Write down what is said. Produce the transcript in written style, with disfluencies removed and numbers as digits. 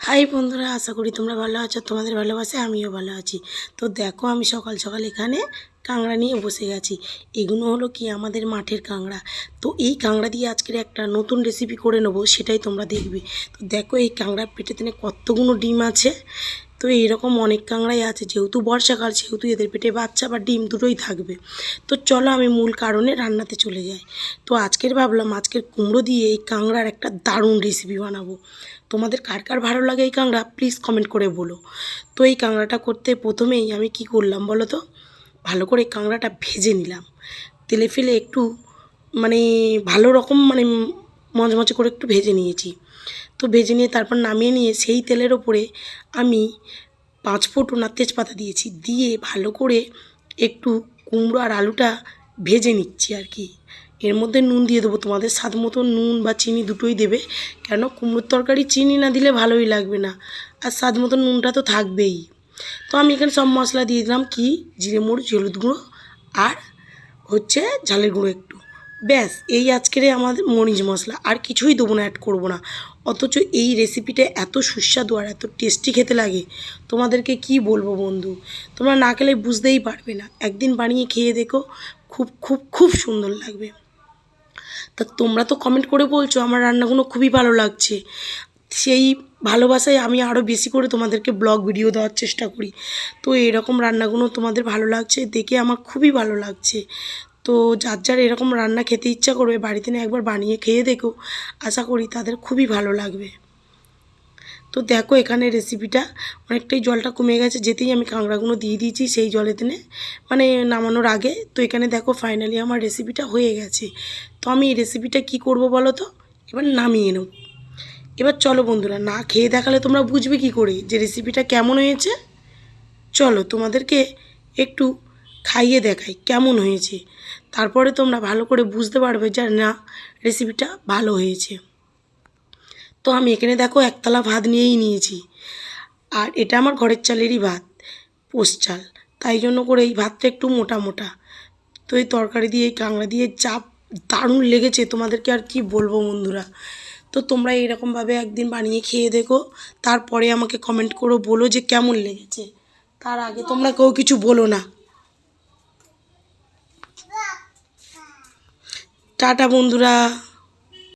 High বন্ধুরা, আশা করি তোমরা ভালো আছো। তোমাদের ভালোবাসে আমিও ভালো আছি। তো দেখো, আমি সকাল সকাল এখানে কাঁকড়া নিয়ে বসে গেছি। এগুলো হলো কি আমাদের মাঠের কাঁকড়া। তো এই কাঁকড়া দিয়ে আজকের একটা নতুন রেসিপি করে নেবো, সেটাই তোমরা দেখবে। তো দেখো, এই কাঁকড়ার পেটেতে কতগুলো ডিম আছে। তো এইরকম অনেক কাঁকড়াই আছে, যেহেতু বর্ষাকাল সেহেতু এদের পেটে বাচ্চা বা ডিম দুটোই থাকবে। তো চলো আমি মূল কারণে রান্নাতে চলে যাই। তো আজকের ভাবলাম আজকের কুমড়ো দিয়ে এই কাঁকড়ার একটা দারুণ রেসিপি বানাবো। তোমাদের কার কার ভালো লাগে এই কাঁকড়া প্লিজ কমেন্ট করে বলো। তো এই কাঁকড়াটা করতে প্রথমেই আমি কি করলাম বলো তো, ভালো করে কাঁকড়াটা ভেজে নিলাম। তেলে ফেলে একটু মানে ভালো রকম মচমচে করে একটু ভেজে নিয়েছি। তো ভেজে নিয়ে তারপর নামিয়ে নিয়ে সেই তেলের ওপরে আমি 5 ফোঁড়ন আর তেজপাতা দিয়েছি, দিয়ে ভালো করে একটু কুমড়ো আর আলুটা ভেজে নিচ্ছি আর কি। এর মধ্যে নুন দিয়ে দেবো, তোমাদের স্বাদ মতো নুন বা চিনি দুটোই দেবে। কেন কুমড়োর তরকারি চিনি না দিলে ভালোই লাগবে না, আর স্বাদ মতো নুনটা তো থাকবেই। তো আমি এখানে সব মশলা দিয়ে দিলাম, কি জিরে মরিচ হলুদ গুঁড়ো আর হচ্ছে ঝালের গুঁড়ো একটু। ব্যাস, এই আজকের আমাদের মরিচ মশলা, আর কিছুই দেবো না, অ্যাড করবো না। অথচ এই রেসিপিটা এত সুস্বাদু আর এত টেস্টি খেতে লাগে, তোমাদেরকে কি বলবো বন্ধু। তোমরা না খেলে বুঝতেই পারবে না, একদিন বানিয়ে খেয়ে দেখো, খুব খুব খুব সুন্দর লাগবে। তা তোমরা তো কমেন্ট করে বলছো আমার রান্নাগুলো খুবই ভালো লাগছে। সেই ভালোবাসায় আমি আরও বেশি করে তোমাদেরকে ব্লগ ভিডিও দেওয়ার চেষ্টা করি। তো এরকম রান্নাগুলো তোমাদের ভালো লাগছে দেখে আমার খুবই ভালো লাগছে। তো যার যার এরকম রান্না খেতে ইচ্ছা করবে বাড়িতে নিয়ে একবার বানিয়ে খেয়ে দেখো, আশা করি তাদের খুবই ভালো লাগবে। তো দেখো, এখানে রেসিপিটা অনেকটাই জলটা কমে গেছে, যেতেই আমি কাঁকড়াগুলো দিয়ে দিয়েছি সেই জলেতে নামানোর আগে। তো এখানে দেখো ফাইনালি আমার রেসিপিটা হয়ে গেছে। তো আমি এই রেসিপিটা কি করব বলো তো, এবার নামিয়ে নেব। এবার চলো বন্ধুরা, না খেয়ে দেখালে তোমরা বুঝবে কি করে যে রেসিপিটা কেমন হয়েছে। চলো তোমাদেরকে একটু খাইয়ে দেখাই কেমন হয়েছে, তারপরে তোমরা ভালো করে বুঝতে পারবে যে না, রেসিপিটা ভালো হয়েছে। তো আমি এখানে দেখো একতলা ভাত নিয়েই নিয়েছি, আর এটা আমার ঘরের চালেরই ভাত, পোষ চাল। তাই জন্য করে এই ভাতটা একটু মোটা মোটা। তো এই তরকারি দিয়ে এই কাঁকড়া দিয়ে চাপ দারুণ লেগেছে, তোমাদেরকে আর কি বলবো বন্ধুরা। তো তোমরা এইরকমভাবে একদিন বানিয়ে খেয়ে দেখো, তারপরে আমাকে কমেন্ট করো, বলো যে কেমন লেগেছে। তার আগে তোমরা কেউ কিছু বলো না। টাটা বন্ধুরা।